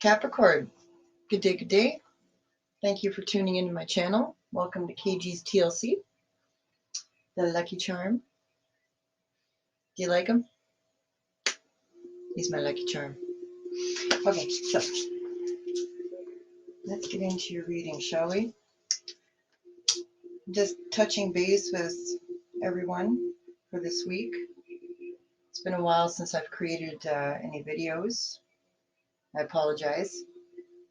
Capricorn, good day, good day. Thank you for tuning into my channel. Welcome to KG's TLC, the lucky charm. Do you like him? He's my lucky charm. Okay, so let's get into your reading, shall we? Just touching base with everyone for this week. It's been a while since I've created any videos. I apologize.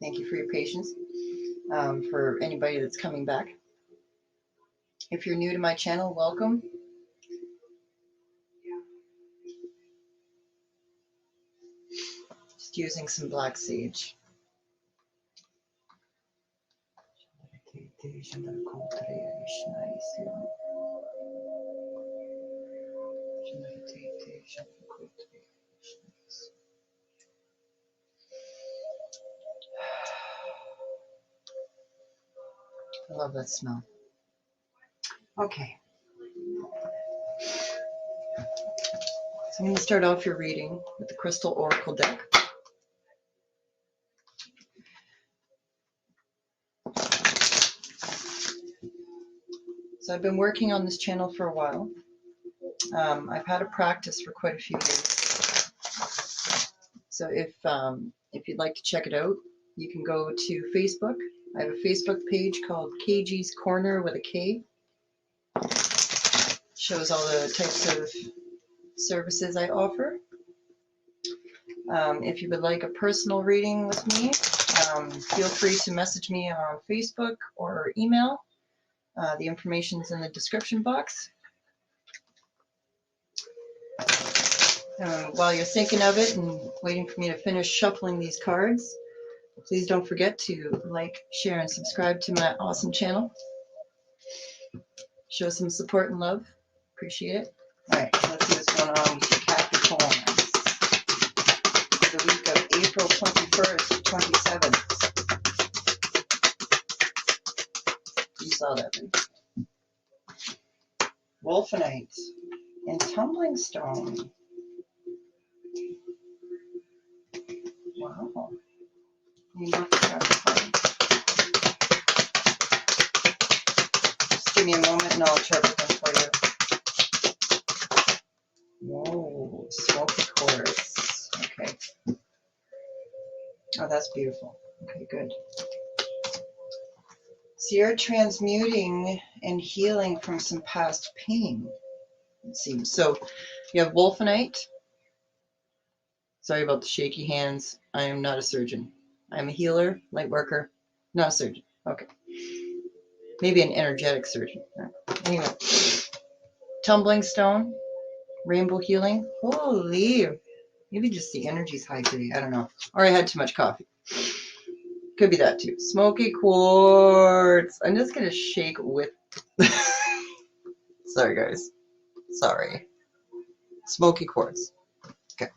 Thank you for your patience. For anybody that's coming back. If you're new to my channel, welcome. Just using some black sage. I love that smell. Okay. So I'm going to start off your reading with the Crystal Oracle deck. So I've been working on this channel for a while. I've had a practice for quite a few years. So if you'd like to check it out, you can go to Facebook. I have a Facebook page called KG's Corner with a K. Shows all the types of services I offer. If you would like a personal reading with me, feel free to message me on Facebook or email. The information's in the description box. While you're thinking of it and waiting for me to finish shuffling these cards, please don't forget to like, share, and subscribe to my awesome channel. Show some support and love. Appreciate it. All right, let's see what's going on with your Capricorns for the week of April 21st to 27th. You saw that, right? Wolfenite and Tumbling Stone. Wow. You know, Capricorn. Just give me a moment and I'll interpret them for you. Whoa, smoky quartz. Okay. Oh, that's beautiful. Okay, good. So you're transmuting and healing from some past pain, it seems. So you have Wolfenite. Sorry about the shaky hands. I am not a surgeon. I'm a healer, light worker, not a surgeon. Okay. Maybe an energetic surgeon. Anyway. Tumbling Stone, Rainbow Healing. Holy. Maybe just the energy's high today. I don't know. Or I had too much coffee. Could be that too. Smoky Quartz. I'm just going to shake with... Sorry, guys. Sorry. Smoky Quartz. Okay.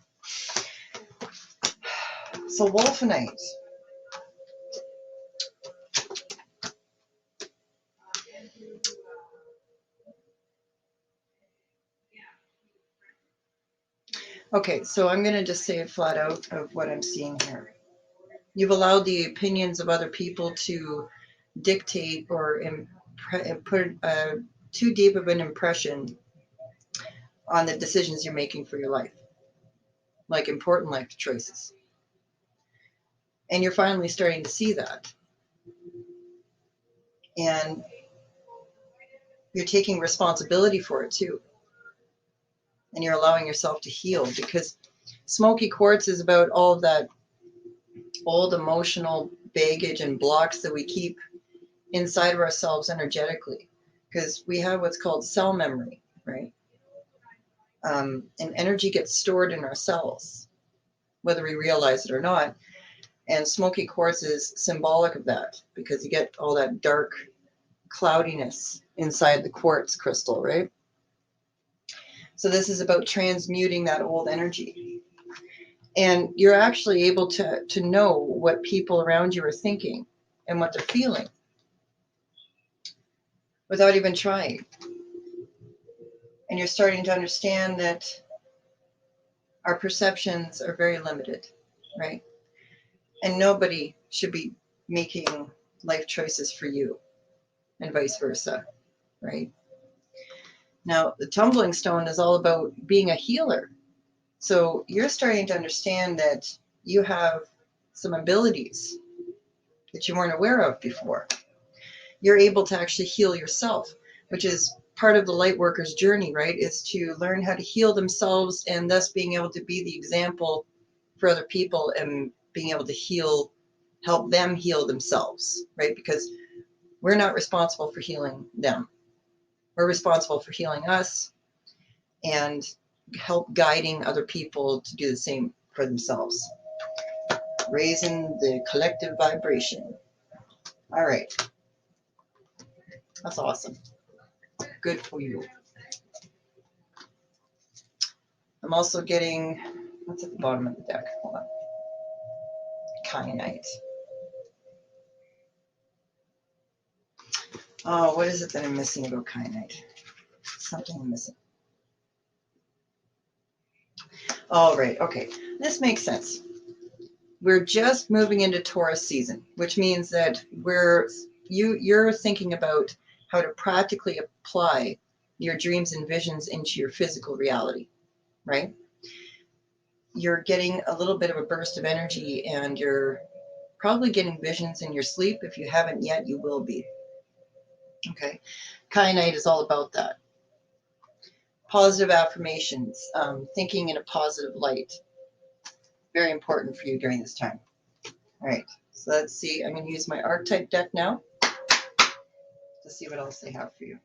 So Wolfenite. Okay, so I'm going to just say it flat out of what I'm seeing here. You've allowed the opinions of other people to dictate or put too deep of an impression on the decisions you're making for your life, like important life choices. And you're finally starting to see that. And you're taking responsibility for it too. And you're allowing yourself to heal, because smoky quartz is about all of that old emotional baggage and blocks that we keep inside of ourselves energetically, because we have what's called cell memory, right? And energy gets stored in our cells, whether we realize it or not. And smoky quartz is symbolic of that, because you get all that dark cloudiness inside the quartz crystal, right? So this is about transmuting that old energy. And you're actually able to know what people around you are thinking and what they're feeling without even trying. And you're starting to understand that our perceptions are very limited, right? And nobody should be making life choices for you, and vice versa, right? Now, the tumbling stone is all about being a healer. So you're starting to understand that you have some abilities that you weren't aware of before. You're able to actually heal yourself, which is part of the light worker's journey, right? Is to learn how to heal themselves and thus being able to be the example for other people and being able to help them heal themselves, right? Because we're not responsible for healing them. We're responsible for healing us and help guiding other people to do the same for themselves. Raising the collective vibration. All right. That's awesome. Good for you. I'm also getting, what's at the bottom of the deck? Hold on. Kyanite. Oh, what is it that I'm missing about kyanite? Something I'm missing. All right, okay. This makes sense. We're just moving into Taurus season, which means that you're thinking about how to practically apply your dreams and visions into your physical reality, right? You're getting a little bit of a burst of energy, and you're probably getting visions in your sleep. If you haven't yet, you will be. Okay. Kyanite is all about that. Positive affirmations, thinking in a positive light. Very important for you during this time. All right. So let's see. I'm going to use my archetype deck now to see what else they have for you.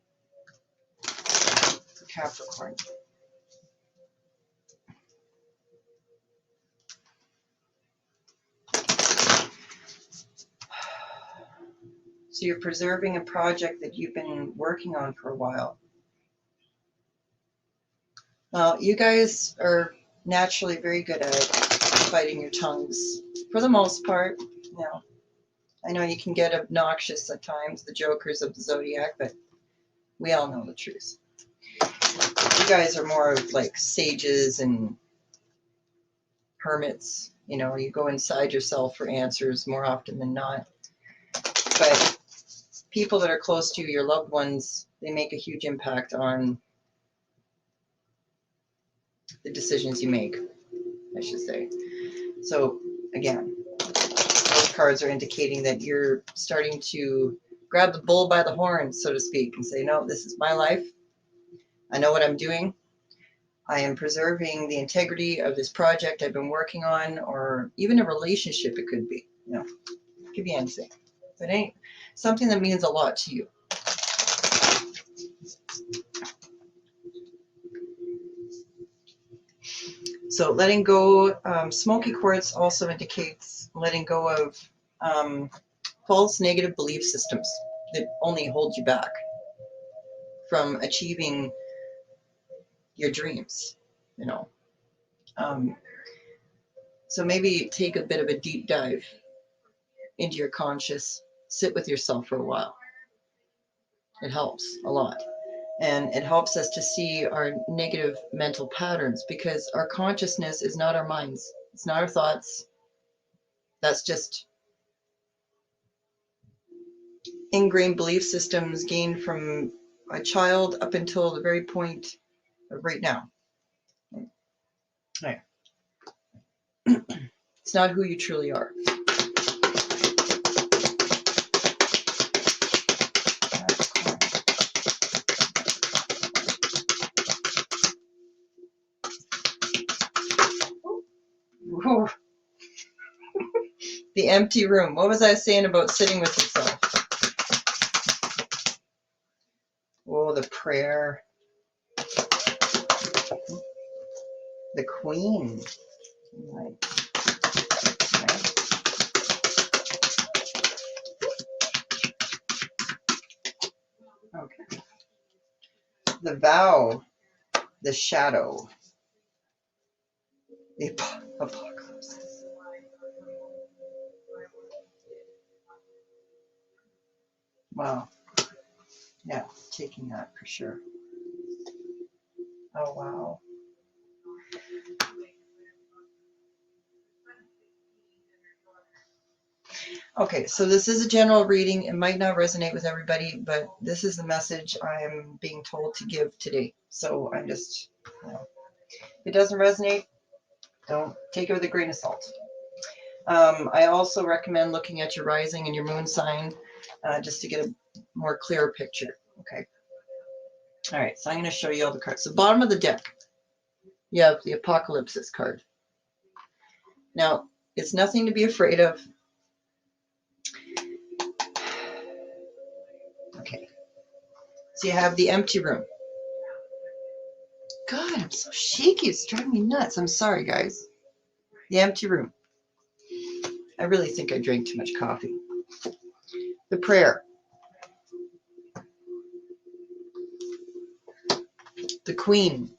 Capricorn. So you're preserving a project that you've been working on for a while. Well, you guys are naturally very good at biting your tongues for the most part. You know, I know you can get obnoxious at times, the jokers of the zodiac, but we all know the truth. You guys are more of like sages and hermits. You know, you go inside yourself for answers more often than not. But people that are close to you, your loved ones, they make a huge impact on the decisions you make, I should say. So again, those cards are indicating that you're starting to grab the bull by the horns, so to speak, and say, no, this is my life. I know what I'm doing. I am preserving the integrity of this project I've been working on, or even a relationship it could be. You know, it could be anything. But ain't something that means a lot to you. So letting go, smoky quartz also indicates letting go of false negative belief systems that only hold you back from achieving your dreams, you know. So maybe take a bit of a deep dive into your conscious, sit with yourself for a while. It helps a lot. And it helps us to see our negative mental patterns, because our consciousness is not our minds. It's not our thoughts. That's just ingrained belief systems gained from a child up until the very point of right now. Right. It's not who you truly are. Ooh. The empty room. What was I saying about sitting with yourself? Oh, the prayer. The queen. Right. Okay. The vow. The shadow. The apocalypse. Wow. Yeah, taking that for sure. Oh, wow. Okay, so this is a general reading. It might not resonate with everybody, but this is the message I'm being told to give today. So I'm just, if it doesn't resonate, don't take it with a grain of salt. I also recommend looking at your rising and your moon sign just to get a more clearer picture. Okay. All right, so I'm going to show you all the cards. So bottom of the deck, you have the Apocalypse card. Now, it's nothing to be afraid of. Okay. So you have the empty room. God, I'm so shaky. It's driving me nuts. I'm sorry, guys. The empty room. I really think I drank too much coffee. The prayer. The queen.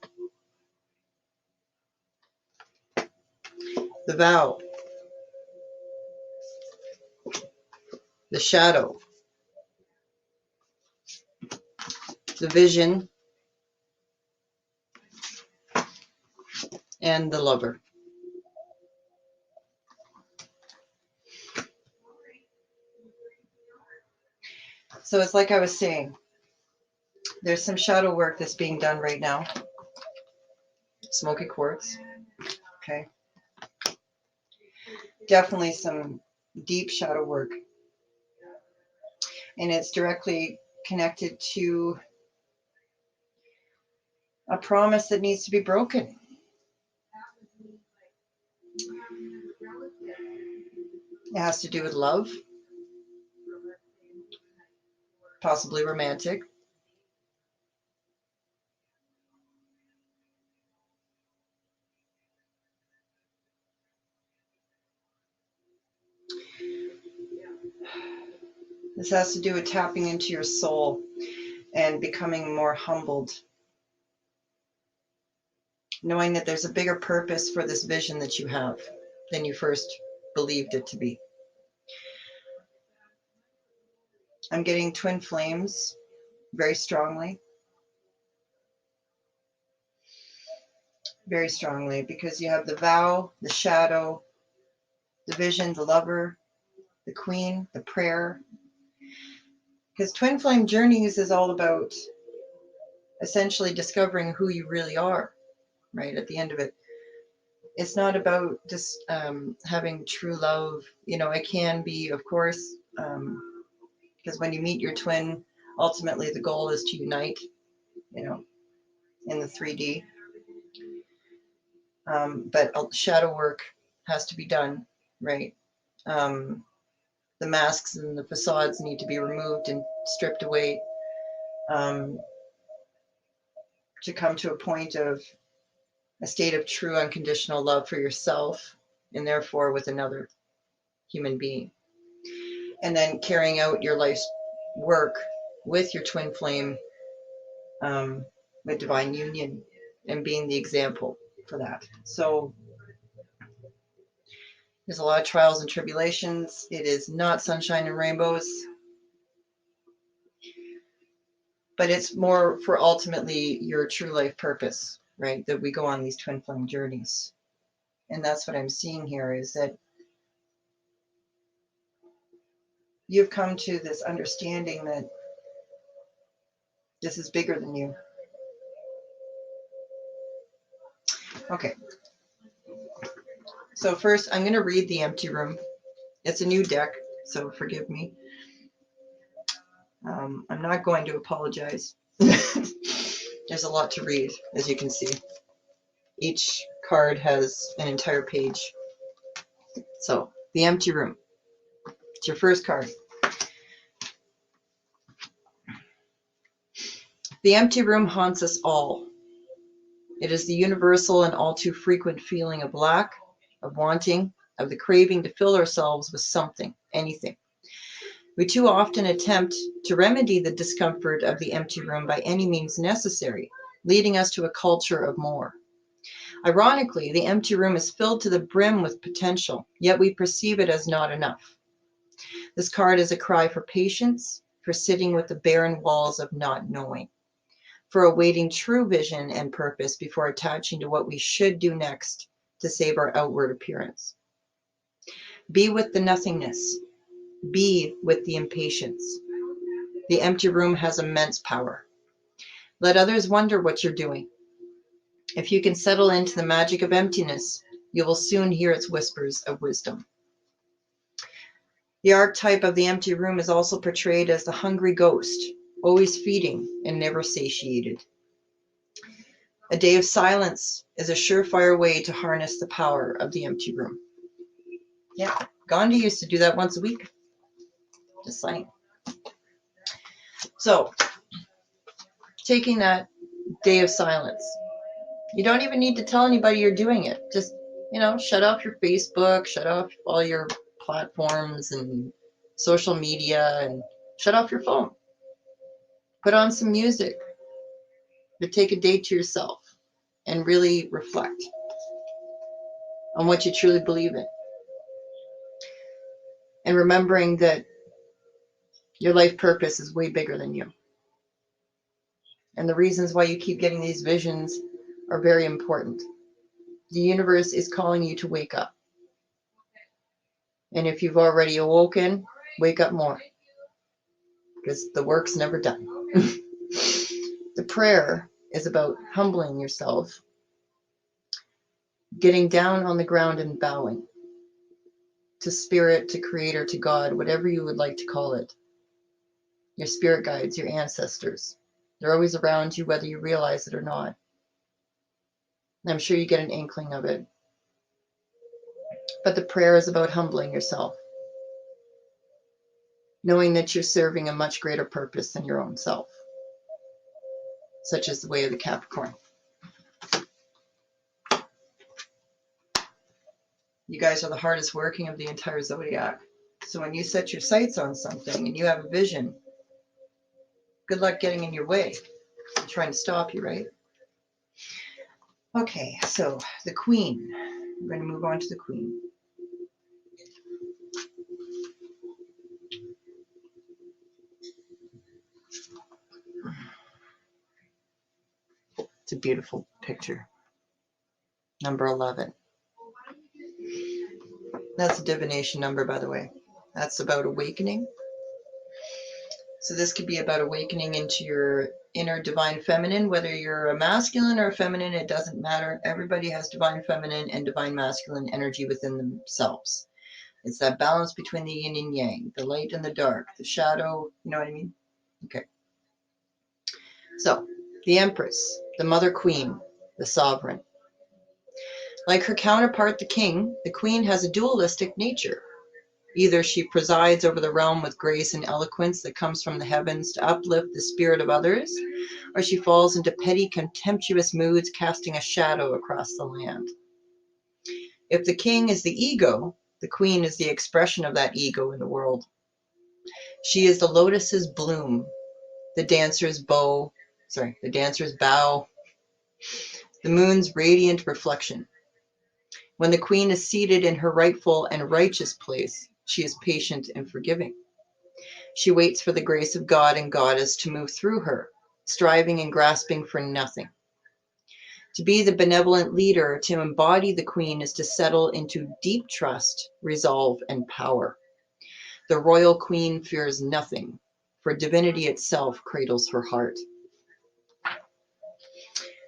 The vow. The shadow. The vision. And the lover. So it's like I was saying, there's some shadow work that's being done right now. Smoky quartz. Okay. Definitely some deep shadow work. And it's directly connected to a promise that needs to be broken. It has to do with love, possibly romantic. This has to do with tapping into your soul and becoming more humbled. Knowing that there's a bigger purpose for this vision that you have than you first believed it to be. I'm getting twin flames very strongly. Very strongly, because you have the vow, the shadow, the vision, the lover, the queen, the prayer. Because twin flame journeys is all about essentially discovering who you really are, right? At the end of it. It's not about just having true love. You know, it can be, of course, because when you meet your twin, ultimately the goal is to unite, you know, in the 3D. But shadow work has to be done, right? The masks and the facades need to be removed and stripped away to come to a point of a state of true unconditional love for yourself and therefore with another human being. And then carrying out your life's work with your twin flame with divine union and being the example for that. So there's a lot of trials and tribulations. It is not sunshine and rainbows, but it's more for ultimately your true life purpose, right? That we go on these twin flame journeys. And that's what I'm seeing here, is that you've come to this understanding that this is bigger than you. Okay. So first, I'm going to read the empty room. It's a new deck, so forgive me. I'm not going to apologize. There's a lot to read, as you can see. Each card has an entire page. So, the empty room. It's your first card. The empty room haunts us all. It is the universal and all too frequent feeling of lack, of wanting, of the craving to fill ourselves with something, anything. We too often attempt to remedy the discomfort of the empty room by any means necessary, leading us to a culture of more. Ironically, the empty room is filled to the brim with potential, yet we perceive it as not enough. This card is a cry for patience, for sitting with the barren walls of not knowing, for awaiting true vision and purpose before attaching to what we should do next to save our outward appearance. Be with the nothingness. Be with the impatience. The empty room has immense power. Let others wonder what you're doing. If you can settle into the magic of emptiness, you will soon hear its whispers of wisdom. The archetype of the empty room is also portrayed as the hungry ghost, always feeding and never satiated. A day of silence is a surefire way to harness the power of the empty room. Yeah, Gandhi used to do that once a week. Just saying. So, taking that day of silence, you don't even need to tell anybody you're doing it. Just, shut off your Facebook, shut off all your platforms and social media, and shut off your phone. Put on some music, but take a day to yourself and really reflect on what you truly believe in. And remembering that your life purpose is way bigger than you. And the reasons why you keep getting these visions are very important. The universe is calling you to wake up. And if you've already awoken, wake up more. Because the work's never done. The prayer is about humbling yourself, getting down on the ground and bowing to spirit, to creator, to God, whatever you would like to call it. Your spirit guides, your ancestors. They're always around you, whether you realize it or not. And I'm sure you get an inkling of it. But the prayer is about humbling yourself, knowing that you're serving a much greater purpose than your own self, such as the way of the Capricorn. You guys are the hardest working of the entire zodiac. So when you set your sights on something and you have a vision, good luck getting in your way. I'm trying to stop you, right? Okay, so the Queen. We're going to move on to the Queen. It's a beautiful picture. Number 11. That's a divination number, by the way. That's about awakening. So this could be about awakening into your inner divine feminine, whether you're a masculine or a feminine, it doesn't matter. Everybody has divine feminine and divine masculine energy within themselves. It's that balance between the yin and yang, the light and the dark, the shadow, you know what I mean? Okay. So, the Empress, the Mother Queen, the Sovereign. Like her counterpart, the King, the Queen has a dualistic nature. Either she presides over the realm with grace and eloquence that comes from the heavens to uplift the spirit of others, or she falls into petty, contemptuous moods, casting a shadow across the land. If the king is the ego, the queen is the expression of that ego in the world. She is the lotus's bloom, the dancer's bow, the moon's radiant reflection. When the queen is seated in her rightful and righteous place, she is patient and forgiving. She waits for the grace of God and Goddess to move through her, striving and grasping for nothing. To be the benevolent leader, to embody the queen, is to settle into deep trust, resolve, and power. The royal queen fears nothing, for divinity itself cradles her heart.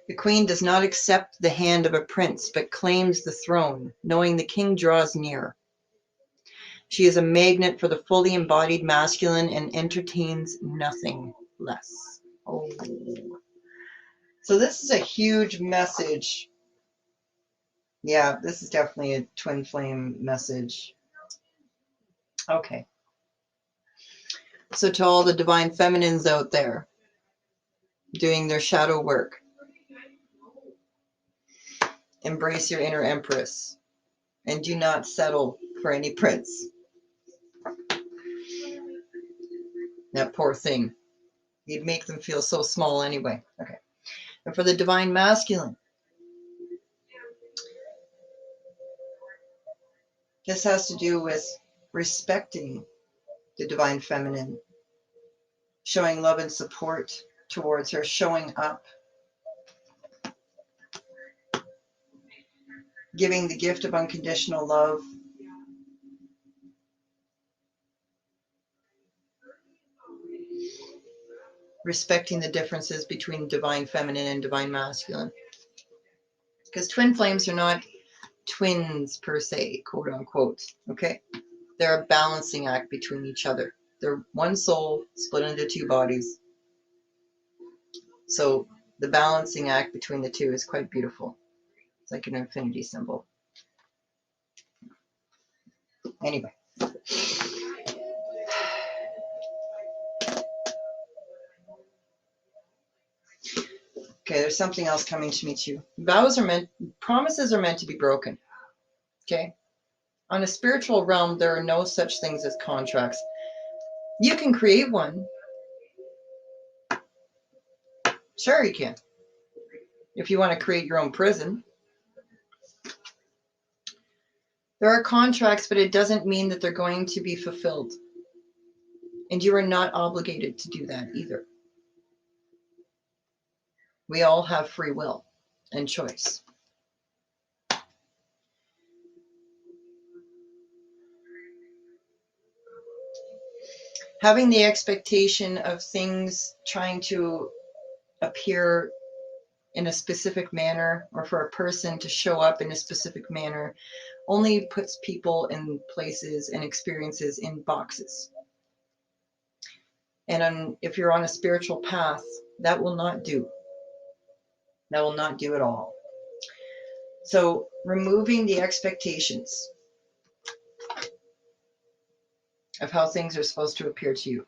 The queen does not accept the hand of a prince, but claims the throne, knowing the king draws near. She is a magnet for the fully embodied masculine and entertains nothing less. Oh. So this is a huge message. Yeah, this is definitely a twin flame message. Okay. So to all the divine feminines out there doing their shadow work, embrace your inner empress and do not settle for any prince. That poor thing. You'd make them feel so small anyway. Okay. And for the divine masculine, this has to do with respecting the divine feminine, showing love and support towards her, showing up, giving the gift of unconditional love, respecting the differences between divine feminine and divine masculine. Because twin flames are not twins per se, quote unquote. Okay? They're a balancing act between each other. They're one soul split into two bodies. So the balancing act between the two is quite beautiful. It's like an infinity symbol. Anyway. Okay, there's something else coming to me too. Promises are meant to be broken. Okay? On a spiritual realm, there are no such things as contracts. You can create one. Sure, you can. If you want to create your own prison. There are contracts, but it doesn't mean that they're going to be fulfilled. And you are not obligated to do that either. We all have free will and choice. Having the expectation of things trying to appear in a specific manner, or for a person to show up in a specific manner, only puts people in places and experiences in boxes. And if you're on a spiritual path, that will not do. That will not do at all. So removing the expectations of how things are supposed to appear to you.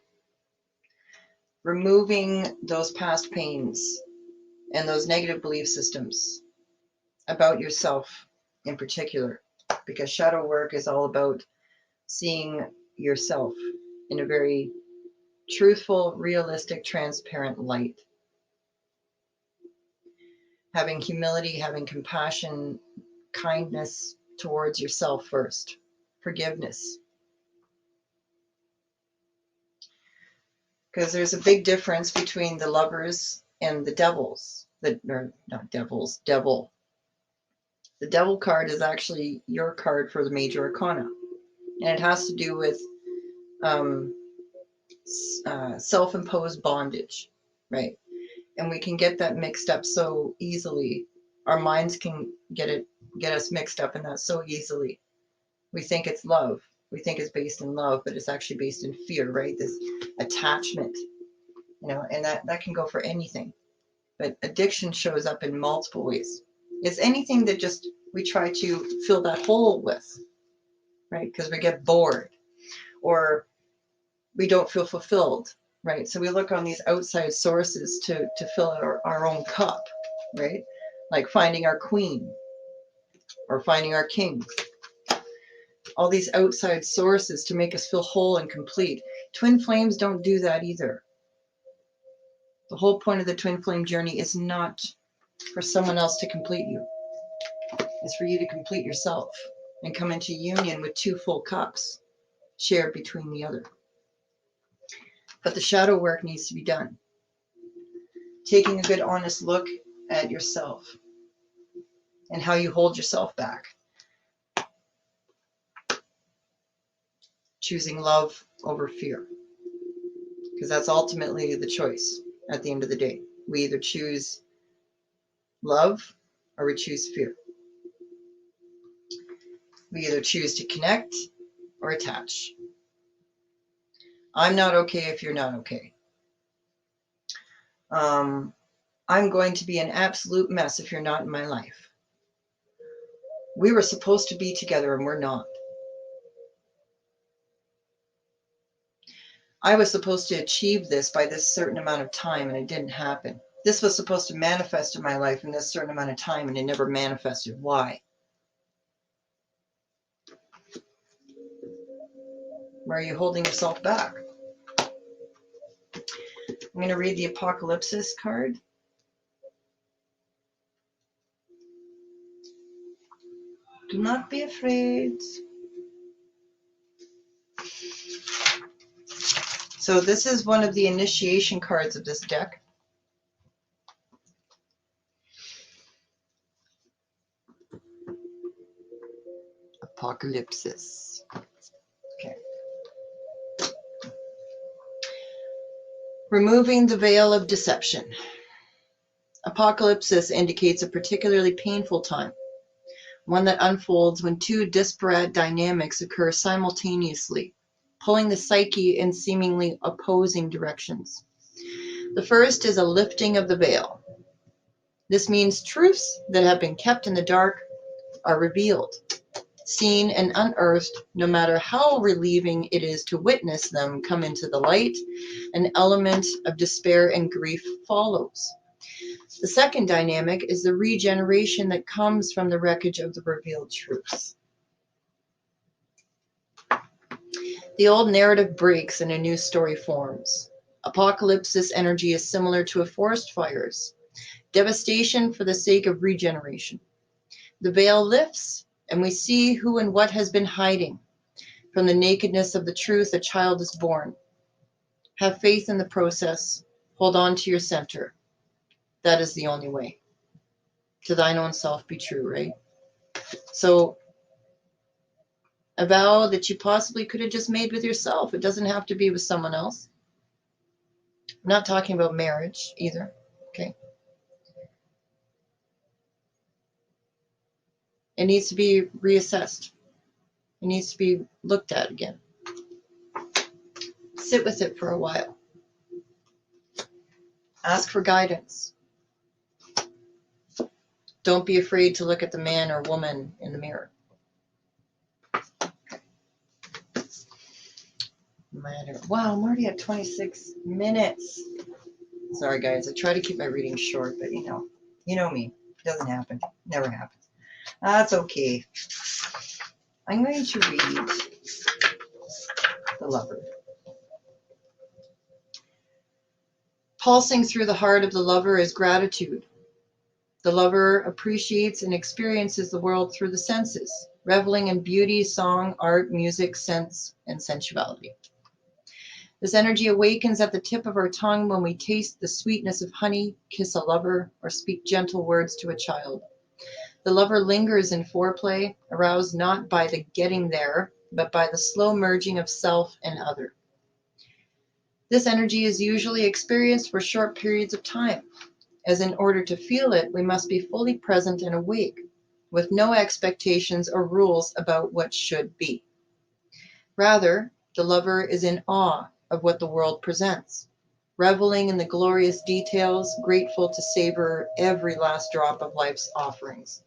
Removing those past pains and those negative belief systems about yourself in particular, because shadow work is all about seeing yourself in a very truthful, realistic, transparent light. Having humility, having compassion, kindness towards yourself first, forgiveness. Because there's a big difference between the lovers and the devils. Or not devils, devil. The devil card is actually your card for the major arcana. And it has to do with self-imposed bondage, right? And we can get that mixed up so easily. Our minds can get us mixed up in that so easily. We think it's love. We think it's based in love, but it's actually based in fear, right? This attachment, and that can go for anything. But addiction shows up in multiple ways. It's anything that just we try to fill that hole with, right? Because we get bored or we don't feel fulfilled, right? So we look on these outside sources to fill our own cup, right? Like finding our queen or finding our king. All these outside sources to make us feel whole and complete. Twin flames don't do that either. The whole point of the twin flame journey is not for someone else to complete you. It's for you to complete yourself and come into union with two full cups shared between the other. But the shadow work needs to be done. Taking a good, honest look at yourself and how you hold yourself back. Choosing love over fear. Because that's ultimately the choice at the end of the day. We either choose love or we choose fear. We either choose to connect or attach. I'm not okay if you're not okay. I'm going to be an absolute mess if you're not in my life. We were supposed to be together and we're not. I was supposed to achieve this by this certain amount of time and it didn't happen. This was supposed to manifest in my life in this certain amount of time and it never manifested. Why? Why are you holding yourself back? I'm going to read the Apocalypsis card. Do not be afraid. So this is one of the initiation cards of this deck. Apocalypsis. Okay. Removing the veil of deception. Apocalypsis indicates a particularly painful time, one that unfolds when two disparate dynamics occur simultaneously, pulling the psyche in seemingly opposing directions. The first is a lifting of the veil. This means truths that have been kept in the dark are revealed, seen and unearthed. No matter how relieving it is to witness them come into the light, an element of despair and grief follows. The second dynamic is the regeneration that comes from the wreckage of the revealed truths. The old narrative breaks and a new story forms. Apocalypsis energy is similar to a forest fire's devastation for the sake of regeneration. The veil lifts, and we see who and what has been hiding. From the nakedness of the truth, a child is born. Have faith in the process. Hold on to your center. That is the only way. To thine own self be true, right? So, a vow that you possibly could have just made with yourself. It doesn't have to be with someone else. I'm not talking about marriage either, okay? It needs to be reassessed. It needs to be looked at again. Sit with it for a while. Ask for guidance. Don't be afraid to look at the man or woman in the mirror. Wow, I'm already at 26 minutes. Sorry, guys. I try to keep my reading short, but you know me. It doesn't happen. Never happens. That's okay. I'm going to read the Lover. Pulsing through the heart of the Lover is gratitude. The Lover appreciates and experiences the world through the senses, reveling in beauty, song, art, music, sense, and sensuality. This energy awakens at the tip of our tongue when we taste the sweetness of honey, kiss a lover, or speak gentle words to a child. The Lover lingers in foreplay, aroused not by the getting there, but by the slow merging of self and other. This energy is usually experienced for short periods of time, as in order to feel it, we must be fully present and awake, with no expectations or rules about what should be. Rather, the Lover is in awe of what the world presents, reveling in the glorious details, grateful to savor every last drop of life's offerings.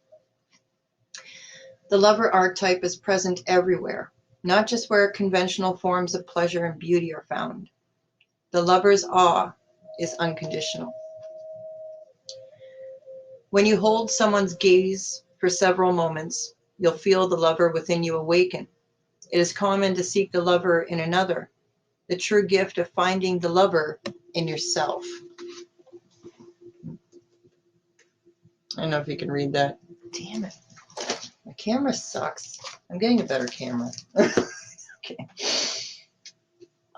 The Lover archetype is present everywhere, not just where conventional forms of pleasure and beauty are found. The Lover's awe is unconditional. When you hold someone's gaze for several moments, you'll feel the Lover within you awaken. It is common to seek the Lover in another, the true gift of finding the Lover in yourself. I don't know if you can read that. Damn it. My camera sucks. I'm getting a better camera. Okay.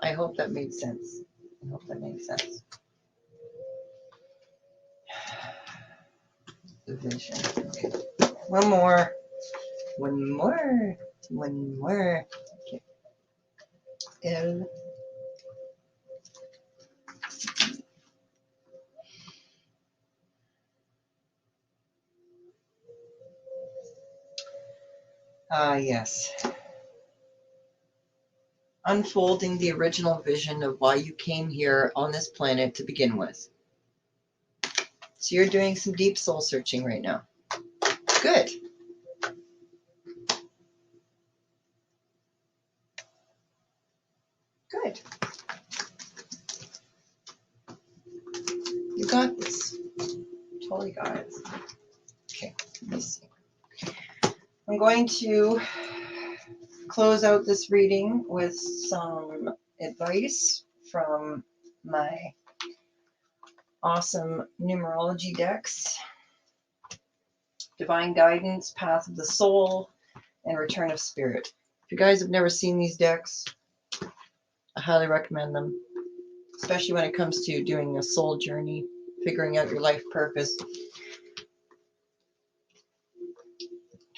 I hope that made sense. I hope that makes sense. The vision. Okay. One more. Okay. L. Yes. Unfolding the original vision of why you came here on this planet to begin with. So you're doing some deep soul searching right now. Good. Good. You got this. Totally got it. Okay, let me see. I'm going to close out this reading with some advice from my awesome numerology decks. Divine Guidance, Path of the Soul, and Return of Spirit. If you guys have never seen these decks, I highly recommend them, especially when it comes to doing a soul journey, figuring out your life purpose.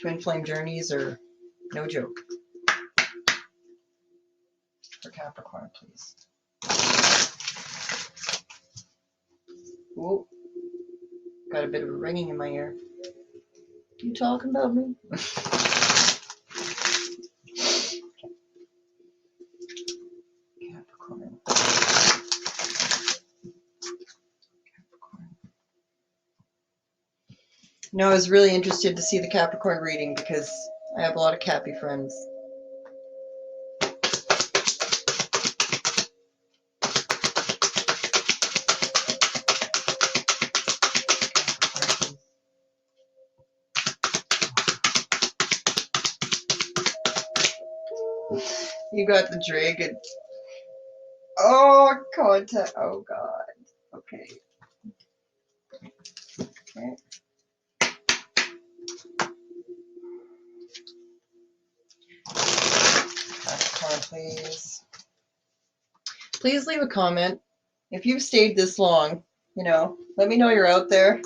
Twin flame journeys are no joke. For Capricorn, please. Ooh, got a bit of a ringing in my ear. You talking about me? Capricorn. No, I was really interested to see the Capricorn reading because I have a lot of Cappy friends. You got the dragon. Oh, contact. Oh, God. Okay. Okay. Capricorn, please. Please leave a comment. If you've stayed this long, you know, let me know you're out there.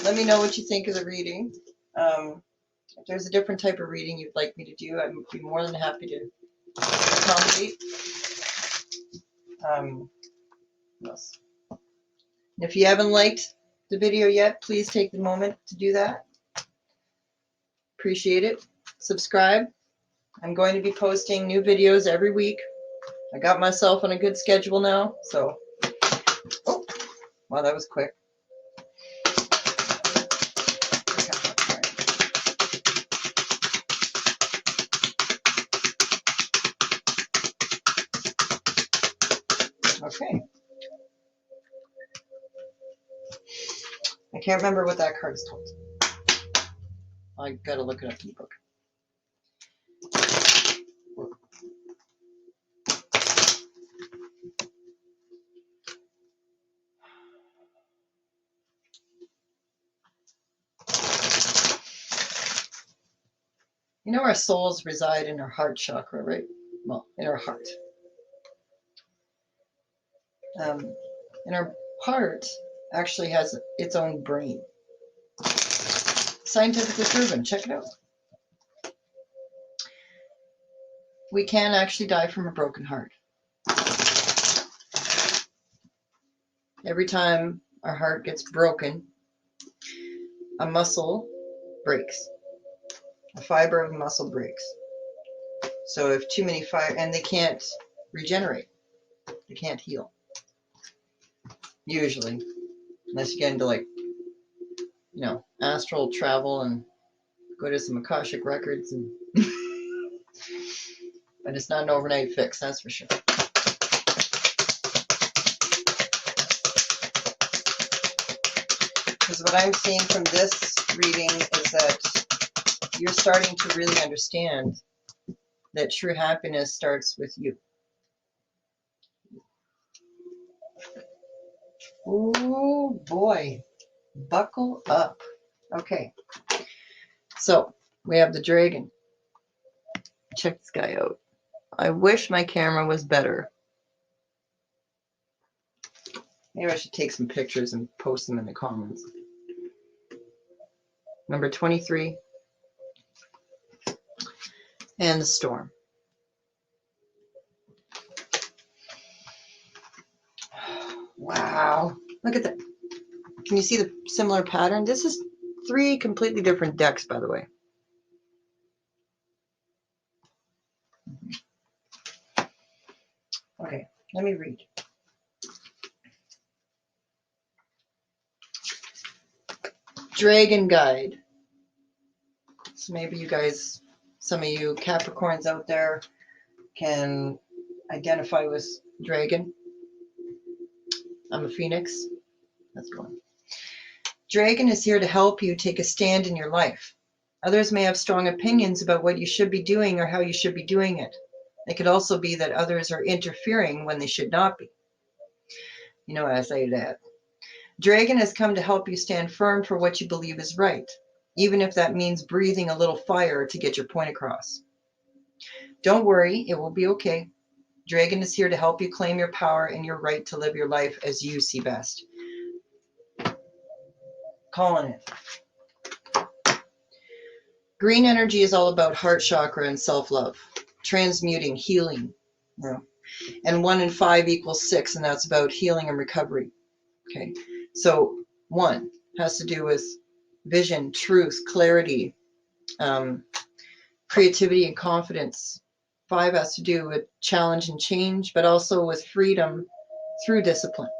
Let me know what you think of the reading. If there's a different type of reading you'd like me to do, I'd be more than happy to accommodate. Yes. And if you haven't liked the video yet, please take the moment to do that. Appreciate it. Subscribe. I'm going to be posting new videos every week. I got myself on a good schedule now, so. Oh, wow, that was quick. Okay. I can't remember what that card is called. I gotta look it up in the book. You know our souls reside in our heart chakra, right? Well, in our heart. And our heart actually has its own brain. Scientifically proven. Check it out. We can actually die from a broken heart. Every time our heart gets broken, a muscle breaks. A fiber of muscle breaks. So if too many and they can't regenerate. They can't heal. Usually. Unless you get into, like, you know, astral travel and go to some Akashic records, and but it's not an overnight fix, that's for sure. Because what I'm seeing from this reading is that you're starting to really understand that true happiness starts with you. Oh boy, buckle up. Okay, so we have the dragon. Check this guy out. I wish my camera was better. Maybe I should take some pictures and post them in the comments. Number 23. And the storm. Wow. Look at that. Can you see the similar pattern? This is 3 completely different decks, by the way. Okay, let me read. Dragon Guide. So maybe you guys, some of you Capricorns out there, can identify with dragon. I'm a phoenix. That's going. Dragon is here to help you take a stand in your life. Others may have strong opinions about what you should be doing or how you should be doing it. It could also be that others are interfering when they should not be. You know, I say that. Dragon has come to help you stand firm for what you believe is right, even if that means breathing a little fire to get your point across. Don't worry, it will be okay. Dragon is here to help you claim your power and your right to live your life as you see best. Calling it. Green energy is all about heart chakra and self-love, transmuting, healing. You know. And 1 and 5 equals 6, and that's about healing and recovery. Okay, so 1 has to do with vision, truth, clarity, creativity and confidence. 5 has to do with challenge and change, but also with freedom through discipline,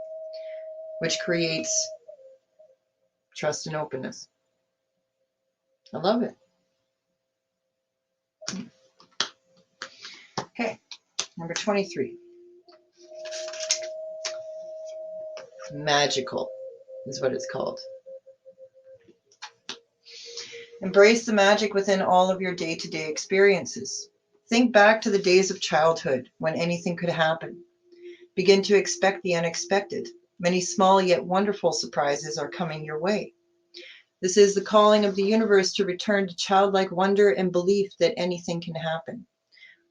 which creates trust and openness. I love it. Okay, number 23. Magical is what it's called. Embrace the magic within all of your day-to-day experiences. Think back to the days of childhood when anything could happen. Begin to expect the unexpected. Many small yet wonderful surprises are coming your way. This is the calling of the universe to return to childlike wonder and belief that anything can happen.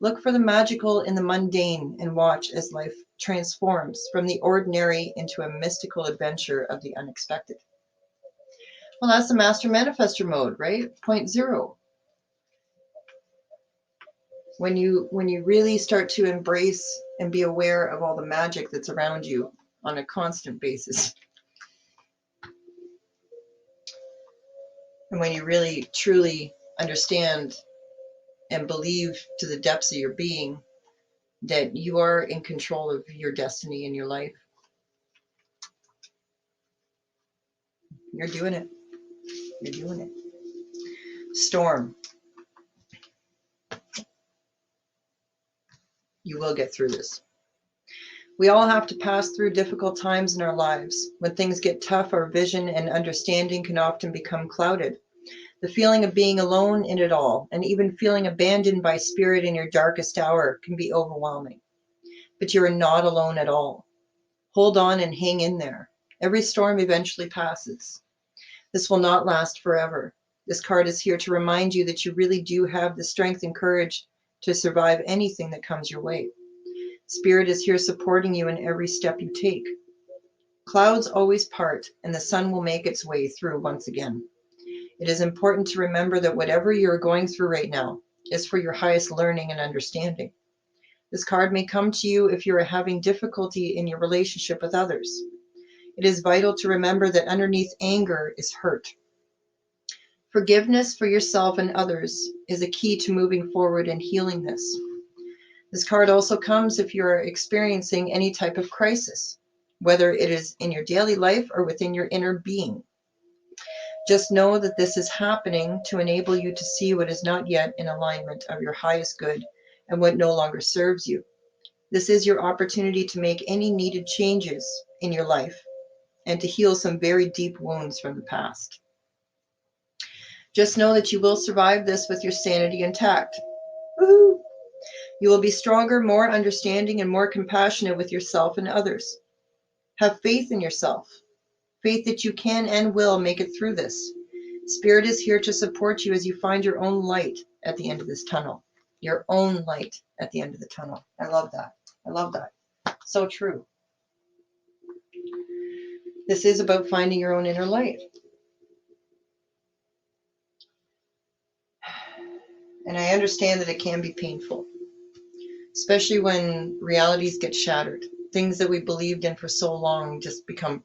Look for the magical in the mundane and watch as life transforms from the ordinary into a mystical adventure of the unexpected. Well, that's the Master Manifestor mode, right? Point 0. When you really start to embrace and be aware of all the magic that's around you on a constant basis. And when you really truly understand and believe to the depths of your being that you are in control of your destiny in your life. You're doing it. You're doing it. Storm. You will get through this. We all have to pass through difficult times in our lives. When things get tough, our vision and understanding can often become clouded. The feeling of being alone in it all, and even feeling abandoned by spirit in your darkest hour, can be overwhelming. But you are not alone at all. Hold on and hang in there. Every storm eventually passes. This will not last forever. This card is here to remind you that you really do have the strength and courage to survive anything that comes your way. Spirit is here supporting you in every step you take. Clouds always part, and the sun will make its way through once again. It is important to remember that whatever you're going through right now is for your highest learning and understanding. This card may come to you if you are having difficulty in your relationship with others. It is vital to remember that underneath anger is hurt. Forgiveness for yourself and others is a key to moving forward and healing this. This card also comes if you are experiencing any type of crisis, whether it is in your daily life or within your inner being. Just know that this is happening to enable you to see what is not yet in alignment of your highest good and what no longer serves you. This is your opportunity to make any needed changes in your life and to heal some very deep wounds from the past. Just know that you will survive this with your sanity intact. Woohoo! You will be stronger, more understanding, and more compassionate with yourself and others. Have faith in yourself. Faith that you can and will make it through this. Spirit is here to support you as you find your own light at the end of this tunnel. Your own light at the end of the tunnel. I love that. I love that. So true. This is about finding your own inner light. And I understand that it can be painful, especially when realities get shattered. Things that we believed in for so long just become,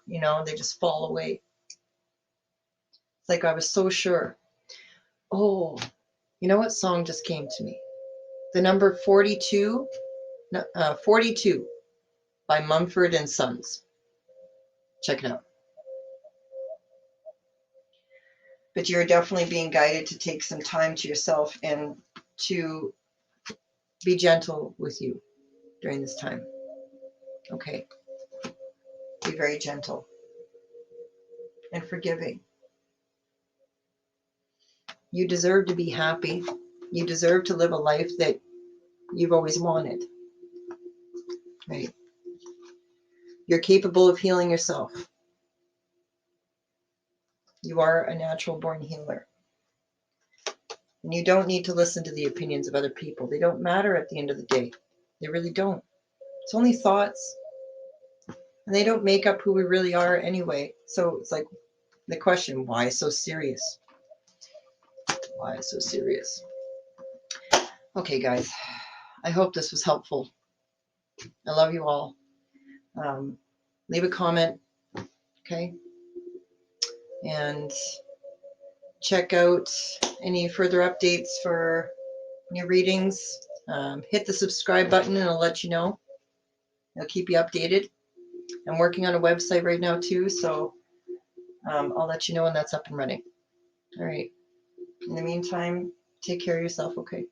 they just fall away. It's like I was so sure. Oh, you know what song just came to me? The number 42, 42 by Mumford and Sons. Check it out. But you're definitely being guided to take some time to yourself and to be gentle with you during this time. Okay. Be very gentle and forgiving. You deserve to be happy. You deserve to live a life that you've always wanted. Right? You're capable of healing yourself. You are a natural born healer. And you don't need to listen to the opinions of other people. They don't matter at the end of the day. They really don't. It's only thoughts. And they don't make up who we really are anyway. So it's like the question, why so serious? Why so serious? Okay, guys. I hope this was helpful. I love you all. Leave a comment Okay. And check out any further updates for new readings. Hit the subscribe button and I'll let you know. I'll keep you updated. I'm working on a website right now too, so I'll let you know when that's up and running. All right. In the meantime, take care of yourself, okay?